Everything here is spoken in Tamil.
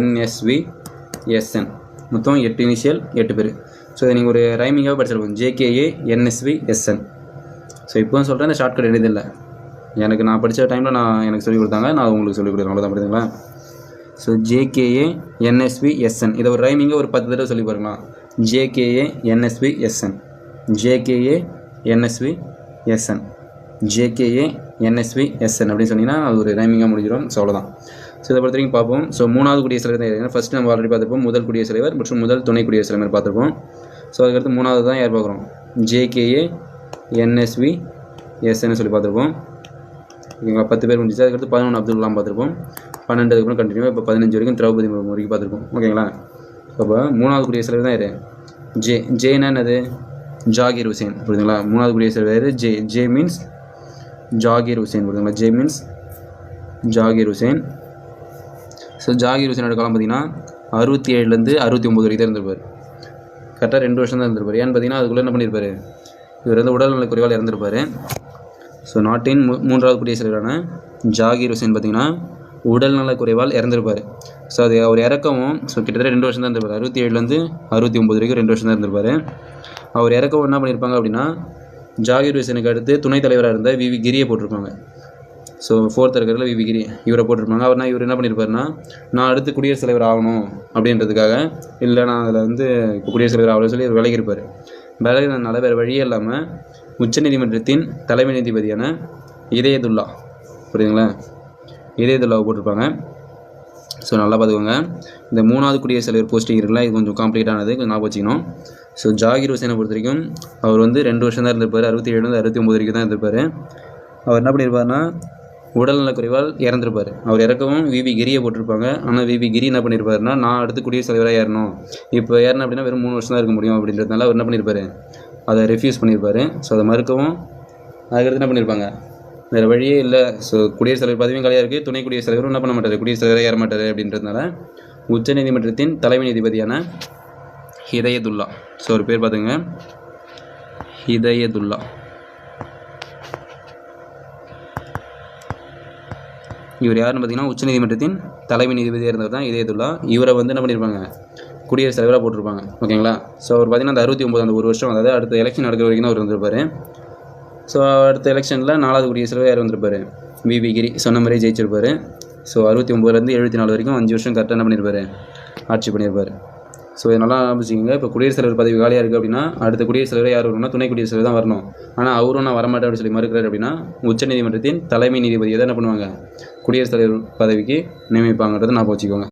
NSVSN மொத்தம் 8 இனிஷியல் 8 பேர். ஸோ இதை நீங்கள் ஒரு ரைமிங்காக படிச்சிருப்போம், JKA NSVSN. ஸோ இப்போ சொல்கிறேன், இந்த ஷார்ட்கட் எழுதில்லை, எனக்கு நான் படித்த டைமில் எனக்கு சொல்லிக் கொடுத்தாங்க, நான் உங்களுக்கு சொல்லிக் கொடுக்குறேன், அவ்வளோதான். புரியுதுங்களா? ஸோ JKA NSVSN இதை ஒரு ரைமிங்காக ஒரு 10 தடவை சொல்லி பாருங்களா. JKA NSVSN, JKA NSVSN, JKA NSVSN அப்படின்னு சொன்னீங்கன்னா அது ஒரு ரைமிங்காக முடிஞ்சிடும். ஸோ அவ்வளோதான். ஸோ இதை பொறுத்த வரைக்கும் பார்ப்போம். ஸோ 3வது குடியரசுத் தலைவர் தான். ஃபஸ்ட்டு நம்ம ஆல்ரெடி பார்த்துருப்போம், முதல் குடியரசுத் தலைவர் மற்றும் முதல் துணை குடியரசுத் தலைவர் பார்த்துருப்போம். ஸோ அதுக்கடுத்து 3வது தான் யார் பார்க்குறோம், JKA NSVSN சொல்லி பார்த்துருப்போம். ஓகேங்களா? 10 பேர் முடிஞ்சிச்சு. அதுக்கடுத்து 11 அப்துல் கலாம் பார்த்துருப்போம். 12 அதுக்கப்புறம் கண்டினியூ இப்போ 15 வரைக்கும் திரௌபதி முர்மு வரைக்கும் பார்த்துருப்போம். ஓகேங்களா? அப்போ 3வது குடியரசுத் தலைவர் தான் யார், ஜேனா என்னது, ஜாகிர் ஹுசேன். புரியுதுங்களா? 3வது குடியரசுத் தலைவர் ஜே மீன்ஸ் ஜாகிர் ஹுசேன். புரியுதுங்களா? J means Zakir Hussain. So Zakir ஹுசேனோட காலம் பார்த்தீங்கன்னா 67லேருந்து 69 வரைக்கும் தான் இருந்திருப்பார். கரெக்டாக 2 வருஷம் தான் இருந்திருப்பார். ஏன்னு பார்த்தீங்கன்னா அதுக்குள்ளே என்ன பண்ணியிருப்பார், இவர் வந்து உடல்நலக் குறைவால் இறந்துருப்பார். ஸோ நாட்டின் 3வது குடியரசுத் தலைவரான ஜாகிர் ஹுசேன் பார்த்தீங்கன்னா உடல்நலக் குறைவால் இறந்துருப்பார். ஸோ அது அவர் இறக்கவும் கிட்டத்தட்ட 2 வருஷம் தான் இருந்திருப்பார். 67லேருந்து 69 வரைக்கும் 2 வருஷம் தான் இருந்திருப்பார். அவர் இறக்கவும் என்ன பண்ணியிருப்பாங்க அப்படின்னா, ஜாகிர் ஹுசேனுக்கு அடுத்து துணைத் தலைவராக இருந்த VV கிரியை போட்டிருப்பாங்க. ஸோ 4th இருக்கிறதுல VV கிரி இவரை போட்டிருப்பாங்க. இவர் என்ன பண்ணியிருப்பாருன்னா, நான் அடுத்து குடியரசுத் தலைவர் ஆகணும் அப்படின்றதுக்காக, இல்லை நான் அதில் வந்து இப்போ குடியரசுத் தலைவர் ஆகணும்னு சொல்லி விலகியிருப்பார். விலகினால வேறு வழியே இல்லாமல் உச்சநீதிமன்றத்தின் தலைமை நீதிபதியான இதயதுல்லா, புரியுதுங்களா, இதயதுல்லாவை போட்டிருப்பாங்க. ஸோ நல்லா பார்த்துக்கோங்க. இந்த 3வது குடியரசுத் தலைவர் போஸ்டிங் இருக்குல்ல, இது கொஞ்சம் காம்ப்ளிகேட்டானது, கொஞ்சம் ஞாபகம் வச்சுக்கணும். ஸோ ஜாகிர் ஹுசேனை பொறுத்த வரைக்கும் அவர் வந்து 2 வருஷம் தான் இருந்திருப்பார். 67லேருந்து 69 வரைக்கும் தான் இருந்திருப்பார். அவர் என்ன பண்ணியிருப்பாருன்னா உடல்நலக் குறைவால் இறந்துருப்பார். அவர் இறக்கவும் VV கிரியை போட்டிருப்பாங்க. ஆனால் VV கிரி என்ன பண்ணியிருப்பாருன்னா, நான் அடுத்து குடியரசுத் தலைவராக ஏறணும், இப்போ ஏறணும் அப்படின்னா வெறும் 3 வருஷம் தான் இருக்க முடியும் அப்படின்றதுனால அவர் என்ன பண்ணியிருப்பார், அதை ரெஃப்யூஸ் பண்ணியிருப்பார். ஸோ அதை மறுக்கவும் அதுக்கடுத்து என்ன பண்ணியிருப்பாங்க, வேறு வழியே இல்லை. ஸோ குடியரசுத் தலைவர் பதவியும் கலையாக இருக்குது, துணை குடியரசுத் தலைவரும் என்ன பண்ண மாட்டார், குடியரசுத் தலைவராக ஏற மாட்டார் அப்படின்றதுனால உச்சநீதிமன்றத்தின் தலைமை நீதிபதியான ஹிதயதுல்லா, ஸோ ஒரு பேர் பார்த்துங்க, ஹிதயதுல்லா, இவர் யாருன்னு பார்த்தீங்கன்னா உச்சநீதிமன்றத்தின் தலைமை நீதிபதியாக இருந்தவர் தான் இதயதுல்லா. இவரை வந்து என்ன பண்ணியிருப்பாங்க, குடியரசுத் தலைவராக போட்டிருப்பாங்க. ஓகேங்களா? ஸோ அவர் பார்த்தீங்கன்னா அந்த 69 அந்த ஒரு வருஷம், அதாவது அடுத்த எலெக்ஷன் நடக்கிற வரைக்கும் தான் அவர் வந்திருப்பார். ஸோ அடுத்த எலெக்ஷனில் 4வது குடியரசுத் தலைவர் யார் வந்திருப்பார், VV கிரி சொன்ன மாதிரியே ஜெயிச்சிருப்பார். ஸோ 69லேருந்து 74 வரைக்கும் 5 வருஷம் கரெக்டாக என்ன பண்ணியிருப்பார், ஆட்சி பண்ணியிருப்பார். ஸோ இதனால ஆரம்பிச்சிங்க. இப்போ குடியரசுத் தலைவர் பதவி காலியாக இருக்குது அப்படின்னா அடுத்த குடியரசுத் தலைவர் யார் வரணும்னா துணை குடியரசுத் தலைவர் தான் வரணும். ஆனால் அவரும் நான் வரமாட்டேன் அப்படின்னு சொல்லி மறுக்கிறார் அப்படின்னா உச்சநீதிமன்றத்தின் தலைமை நீதிபதியை தான் என்ன பண்ணுவாங்க, குடியரசுத் தலைவர் பதவிக்கு நியமிப்பாங்கன்றதை ஞாபகம் வச்சுக்கோங்க.